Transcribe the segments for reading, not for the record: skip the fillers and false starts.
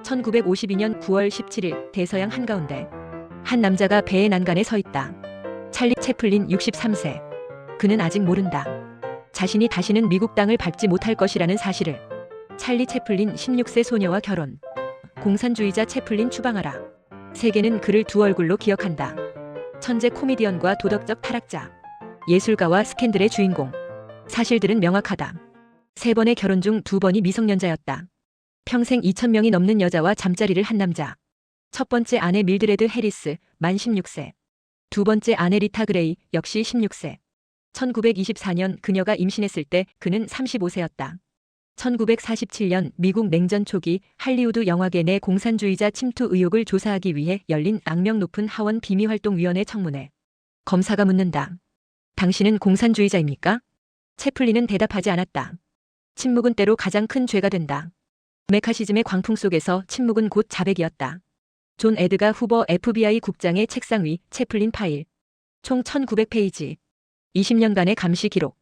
1952년 9월 17일 대서양 한가운데 한 남자가 배의 난간에 서 있다. 찰리 채플린 63세. 그는 아직 모른다. 자신이 다시는 미국 땅을 밟지 못할 것이라는 사실을. 찰리 채플린 16세 소녀와 결혼. 공산주의자 채플린 추방하라. 세계는 그를 두 얼굴로 기억한다. 천재 코미디언과 도덕적 타락자. 예술가와 스캔들의 주인공. 사실들은 명확하다. 3번의 결혼 중 2번이 미성년자였다. 평생 2,000명이 넘는 여자와 잠자리를 한 남자. 첫 번째 아내 밀드레드 해리스, 만 16세. 두 번째 아내 리타 그레이, 역시 16세. 1924년 그녀가 임신했을 때 그는 35세였다. 1947년 미국 냉전 초기 할리우드 영화계 내 공산주의자 침투 의혹을 조사하기 위해 열린 악명 높은 하원 비미활동위원회 청문회. 검사가 묻는다. 당신은 공산주의자입니까? 채플린은 대답하지 않았다. 침묵은 때로 가장 큰 죄가 된다. 메카시즘의 광풍 속에서 침묵은 곧 자백이었다. 존 에드가 후버 FBI 국장의 책상 위 채플린 파일. 총 1900페이지. 20년간의 감시 기록.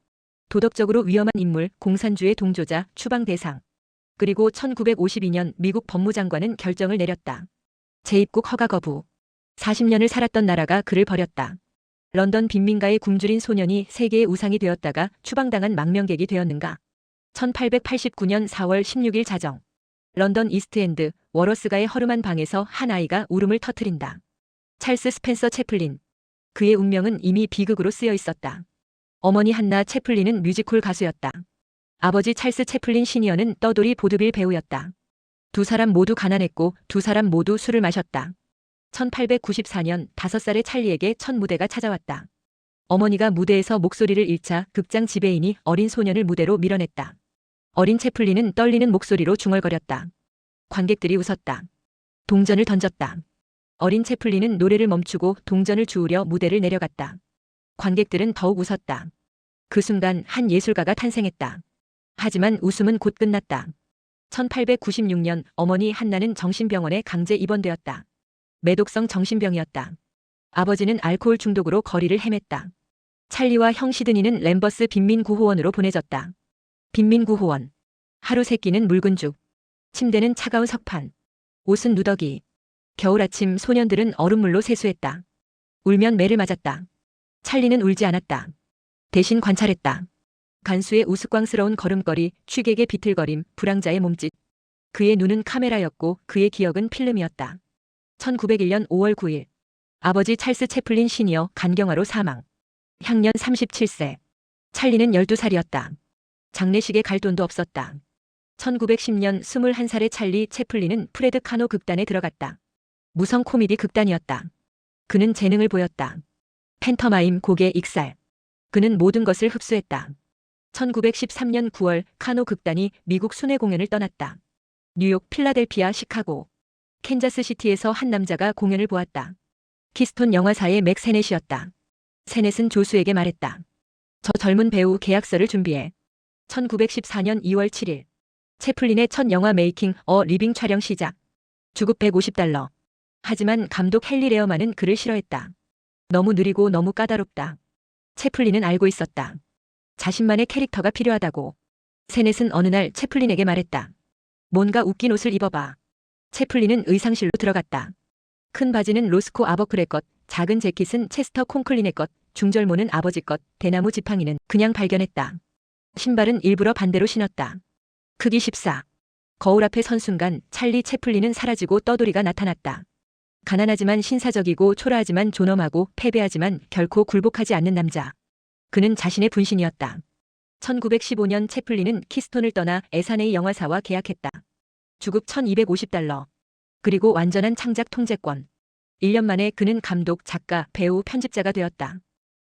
도덕적으로 위험한 인물, 공산주의 동조자, 추방 대상. 그리고 1952년 미국 법무장관은 결정을 내렸다. 재입국 허가 거부. 40년을 살았던 나라가 그를 버렸다. 런던 빈민가에 굶주린 소년이 세계의 우상이 되었다가 추방당한 망명객이 되었는가. 1889년 4월 16일 자정. 런던 이스트엔드 워러스가의 허름한 방에서 한 아이가 울음을 터뜨린다. 찰스 스펜서 채플린. 그의 운명은 이미 비극으로 쓰여 있었다. 어머니 한나 채플린은 뮤지컬 가수였다. 아버지 찰스 채플린 시니어는 떠돌이 보드빌 배우였다. 두 사람 모두 가난했고 두 사람 모두 술을 마셨다. 1894년 5살의 찰리에게 첫 무대가 찾아왔다. 어머니가 무대에서 목소리를 잃자 극장 지배인이 어린 소년을 무대로 밀어냈다. 어린 채플린은 떨리는 목소리로 중얼거렸다. 관객들이 웃었다. 동전을 던졌다. 어린 채플린은 노래를 멈추고 동전을 주우려 무대를 내려갔다. 관객들은 더욱 웃었다. 그 순간 한 예술가가 탄생했다. 하지만 웃음은 곧 끝났다. 1896년 어머니 한나는 정신병원에 강제 입원되었다. 매독성 정신병이었다. 아버지는 알코올 중독으로 거리를 헤맸다. 찰리와 형 시드니는 램버스 빈민구호원으로 보내졌다. 빈민구호원. 하루 세 끼는 묽은 죽. 침대는 차가운 석판. 옷은 누더기. 겨울 아침 소년들은 얼음물로 세수했다. 울면 매를 맞았다. 찰리는 울지 않았다. 대신 관찰했다. 간수의 우스꽝스러운 걸음걸이, 취객의 비틀거림, 불황자의 몸짓. 그의 눈은 카메라였고 그의 기억은 필름이었다. 1901년 5월 9일. 아버지 찰스 채플린 시니어 간경화로 사망. 향년 37세. 찰리는 12살이었다. 장례식에 갈 돈도 없었다. 1910년 21살의 찰리 채플린은 프레드 카노 극단에 들어갔다. 무성 코미디 극단이었다. 그는 재능을 보였다. 팬터마임, 고개, 익살. 그는 모든 것을 흡수했다. 1913년 9월 카노 극단이 미국 순회 공연을 떠났다. 뉴욕, 필라델피아, 시카고, 캔자스시티에서 한 남자가 공연을 보았다. 키스톤 영화사의 맥 세넷이었다. 세넷은 조수에게 말했다. 저 젊은 배우 계약서를 준비해. 1914년 2월 7일. 채플린의 첫 영화 메이킹 어 리빙 촬영 시작. 주급 $150. 하지만 감독 헨리 레어만은 그를 싫어했다. 너무 느리고 너무 까다롭다. 채플린은 알고 있었다. 자신만의 캐릭터가 필요하다고. 세넷은 어느 날 채플린에게 말했다. 뭔가 웃긴 옷을 입어봐. 채플린은 의상실로 들어갔다. 큰 바지는 로스코 아버클의 것, 작은 재킷은 체스터 콩클린의 것, 중절모는 아버지 것, 대나무 지팡이는 그냥 발견했다. 신발은 일부러 반대로 신었다. 크기 14. 거울 앞에 선 순간 찰리 채플린은 사라지고 떠돌이가 나타났다. 가난하지만 신사적이고 초라하지만 존엄하고 패배하지만 결코 굴복하지 않는 남자. 그는 자신의 분신이었다. 1915년 채플린은 키스톤을 떠나 에사네이 영화사와 계약했다. 주급 $1250. 그리고 완전한 창작 통제권. 1년 만에 그는 감독, 작가, 배우, 편집자가 되었다.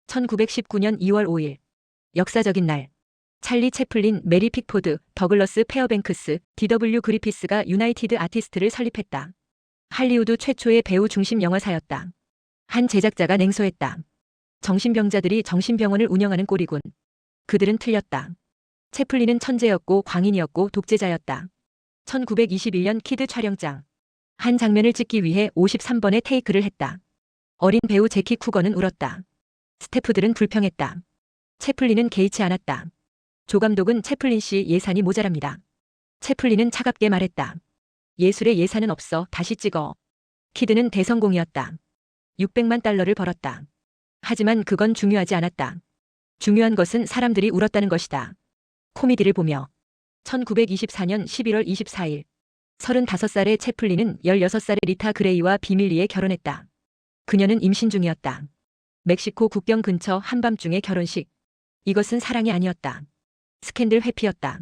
1919년 2월 5일. 역사적인 날. 찰리 채플린, 메리 픽포드, 더글러스 페어뱅크스, D.W. 그리피스가 유나이티드 아티스트를 설립했다. 할리우드 최초의 배우 중심 영화사였다. 한 제작자가 냉소했다. 정신병자들이 정신병원을 운영하는 꼴이군. 그들은 틀렸다. 채플린은 천재였고 광인이었고 독재자였다. 1921년 키드 촬영장. 한 장면을 찍기 위해 53번의 테이크를 했다. 어린 배우 제키 쿠거는 울었다. 스태프들은 불평했다. 채플린은 개의치 않았다. 조 감독은 채플린 씨 예산이 모자랍니다. 채플린은 차갑게 말했다. 예술에 예산은 없어. 다시 찍어. 키드는 대성공이었다. 600만 달러를 벌었다. 하지만 그건 중요하지 않았다. 중요한 것은 사람들이 울었다는 것이다. 코미디를 보며 1924년 11월 24일 35살의 채플린은 16살의 리타 그레이와 비밀리에 결혼했다. 그녀는 임신 중이었다. 멕시코 국경 근처 한밤중의 결혼식. 이것은 사랑이 아니었다. 스캔들 회피였다.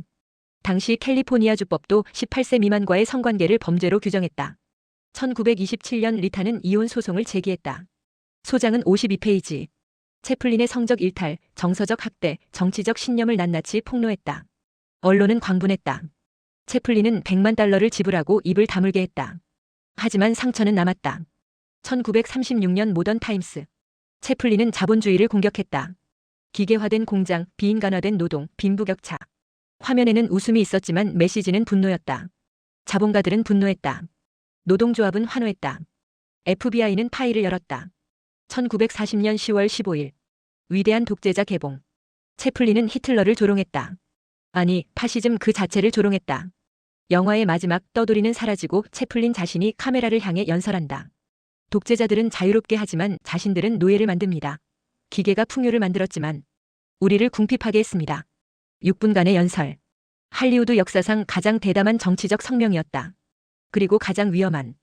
당시 캘리포니아 주법도 18세 미만과의 성관계를 범죄로 규정했다. 1927년 리타는 이혼 소송을 제기했다. 소장은 52페이지. 채플린의 성적 일탈, 정서적 학대, 정치적 신념을 낱낱이 폭로했다. 언론은 광분했다. 채플린은 100만 달러를 지불하고 입을 다물게 했다. 하지만 상처는 남았다. 1936년 모던 타임스. 채플린은 자본주의를 공격했다. 기계화된 공장, 비인간화된 노동, 빈부격차. 화면에는 웃음이 있었지만 메시지는 분노였다. 자본가들은 분노했다. 노동조합은 환호했다. FBI는 파일을 열었다. 1940년 10월 15일. 위대한 독재자 개봉. 채플린은 히틀러를 조롱했다. 아니, 파시즘 그 자체를 조롱했다. 영화의 마지막 떠돌이는 사라지고 채플린 자신이 카메라를 향해 연설한다. 독재자들은 자유롭게 하지만 자신들은 노예를 만듭니다. 기계가 풍요를 만들었지만 우리를 궁핍하게 했습니다. 6분간의 연설. 할리우드 역사상 가장 대담한 정치적 성명이었다. 그리고 가장 위험한.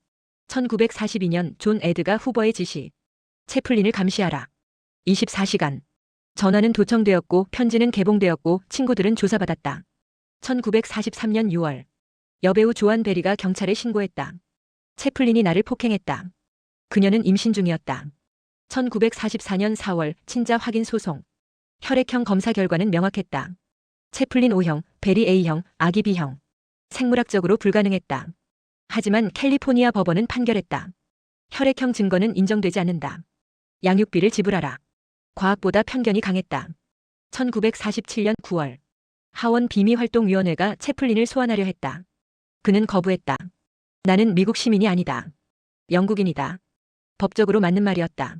1942년 존 에드가 후보의 지시. 채플린을 감시하라. 24시간. 전화는 도청되었고 편지는 개봉되었고 친구들은 조사받았다. 1943년 6월. 여배우 조안 베리가 경찰에 신고했다. 채플린이 나를 폭행했다. 그녀는 임신 중이었다. 1944년 4월 친자 확인 소송. 혈액형 검사 결과는 명확했다. 채플린 O형, 베리 A형, 아기 B형. 생물학적으로 불가능했다. 하지만 캘리포니아 법원은 판결했다. 혈액형 증거는 인정되지 않는다. 양육비를 지불하라. 과학보다 편견이 강했다. 1947년 9월. 하원 비미활동위원회가 채플린을 소환하려 했다. 그는 거부했다. 나는 미국 시민이 아니다. 영국인이다. 법적으로 맞는 말이었다.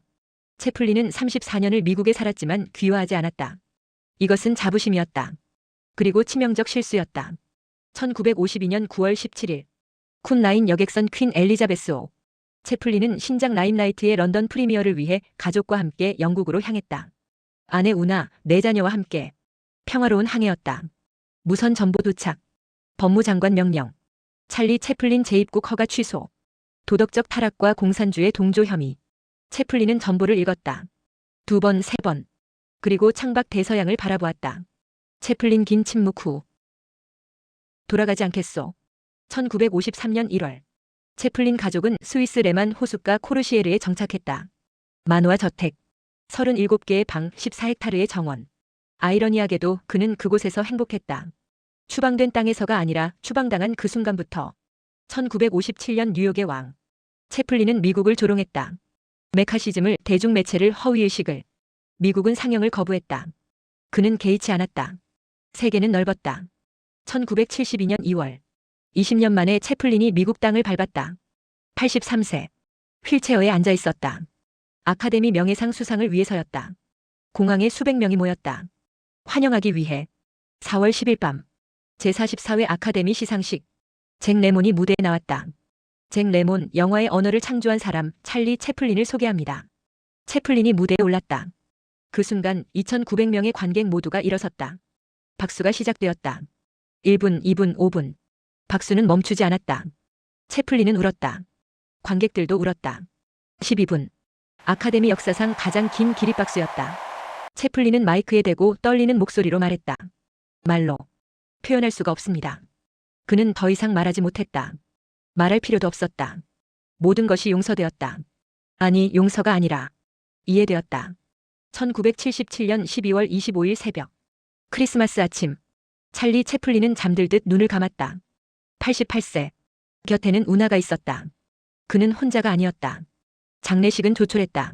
채플린은 34년을 미국에 살았지만 귀화하지 않았다. 이것은 자부심이었다. 그리고 치명적 실수였다. 1952년 9월 17일. 쿤라인 여객선 퀸 엘리자베스 호. 채플린은 신작 라임라이트의 런던 프리미어를 위해 가족과 함께 영국으로 향했다. 아내 우나, 네 자녀와 함께. 평화로운 항해였다. 무선 전보 도착. 법무장관 명령. 찰리 채플린 재입국 허가 취소. 도덕적 타락과 공산주의 동조 혐의. 채플린은 전보를 읽었다. 2번, 3번. 그리고 창밖 대서양을 바라보았다. 채플린 긴 침묵 후. 돌아가지 않겠소. 1953년 1월. 채플린 가족은 스위스 레만 호숫가 코르시에르에 정착했다. 만호와 저택. 37개의 방, 14헥타르의 정원. 아이러니하게도 그는 그곳에서 행복했다. 추방된 땅에서가 아니라 추방당한 그 순간부터. 1957년 뉴욕의 왕. 채플린은 미국을 조롱했다. 메카시즘을, 대중매체를, 허위의식을. 미국은 상영을 거부했다. 그는 개의치 않았다. 세계는 넓었다. 1972년 2월. 20년 만에 채플린이 미국 땅을 밟았다. 83세. 휠체어에 앉아 있었다. 아카데미 명예상 수상을 위해서였다. 공항에 수백 명이 모였다. 환영하기 위해. 4월 10일 밤. 제44회 아카데미 시상식. 잭 레몬이 무대에 나왔다. 잭 레몬, 영화의 언어를 창조한 사람 찰리 채플린을 소개합니다. 채플린이 무대에 올랐다. 그 순간 2,900명의 관객 모두가 일어섰다. 박수가 시작되었다. 1분, 2분, 5분. 박수는 멈추지 않았다. 채플린은 울었다. 관객들도 울었다. 12분. 아카데미 역사상 가장 긴 기립박수였다. 채플린은 마이크에 대고 떨리는 목소리로 말했다. 말로 표현할 수가 없습니다. 그는 더 이상 말하지 못했다. 말할 필요도 없었다. 모든 것이 용서되었다. 아니, 용서가 아니라 이해되었다. 1977년 12월 25일 새벽. 크리스마스 아침. 찰리 채플린은 잠들듯 눈을 감았다. 88세. 곁에는 우나가 있었다. 그는 혼자가 아니었다. 장례식은 조촐했다.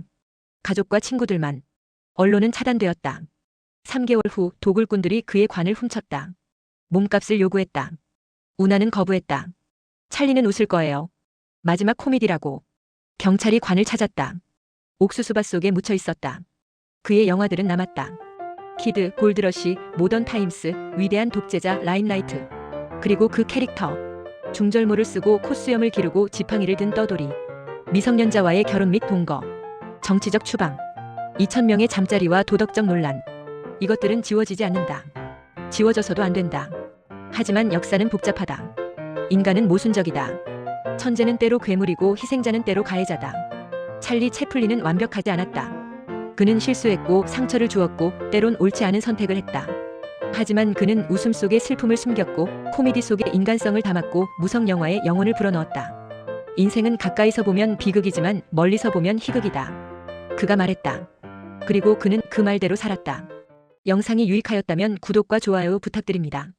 가족과 친구들만. 언론은 차단되었다. 3개월 후 도굴꾼들이 그의 관을 훔쳤다. 몸값을 요구했다. 우나는 거부했다. 찰리는 웃을 거예요. 마지막 코미디라고. 경찰이 관을 찾았다. 옥수수밭 속에 묻혀 있었다. 그의 영화들은 남았다. 키드, 골드러시, 모던 타임스, 위대한 독재자 라임라이트. 그리고 그 캐릭터. 중절모를 쓰고 콧수염을 기르고 지팡이를 든 떠돌이, 미성년자와의 결혼 및 동거, 정치적 추방, 2,000명의 잠자리와 도덕적 논란. 이것들은 지워지지 않는다. 지워져서도 안 된다. 하지만 역사는 복잡하다. 인간은 모순적이다. 천재는 때로 괴물이고 희생자는 때로 가해자다. 찰리 채플린은 완벽하지 않았다. 그는 실수했고 상처를 주었고 때론 옳지 않은 선택을 했다. 하지만 그는 웃음 속에 슬픔을 숨겼고 코미디 속에 인간성을 담았고 무성 영화에 영혼을 불어넣었다. 인생은 가까이서 보면 비극이지만 멀리서 보면 희극이다. 그가 말했다. 그리고 그는 그 말대로 살았다. 영상이 유익하였다면 구독과 좋아요 부탁드립니다.